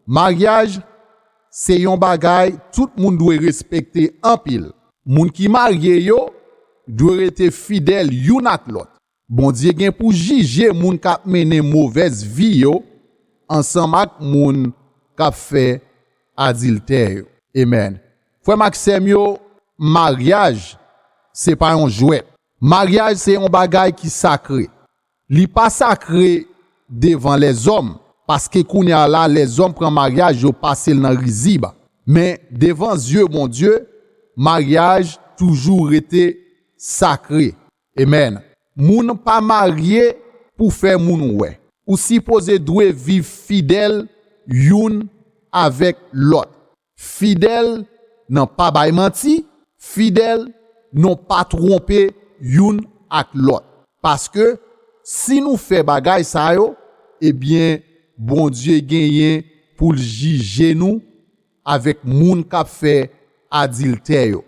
Mariage, c'est yon bagay, tout moun doit respecter en pile. Moun qui marié yo, doit être fidèle yon ak l'autre. Bon Dieu gen pour juger moun k'ap mene mauvaise vie yo, ensemble ak moun k'ap fait adultère. Amen. Frère Maxime yo, mariage, c'est pas un jouet. Mariage, c'est un bagay qui sacré. Li pas sacré devant les hommes, parce que kounya là, les hommes prennent mariage, yo passe dans riziba. Mais devant Dieu, mon Dieu, mariage toujours été sacré. Amen. Moun pas marié pour faire moun ouais. Ou supposé doit vivre fidèle youn avec l'autre. Fidèle non pas bay menti, fidèle non pas tromper youn ak l'autre. Parce que si nous fait bagay sa yo, eh bien bon Dieu gagne pour juger nous avec moun k'ap fait adultère yo.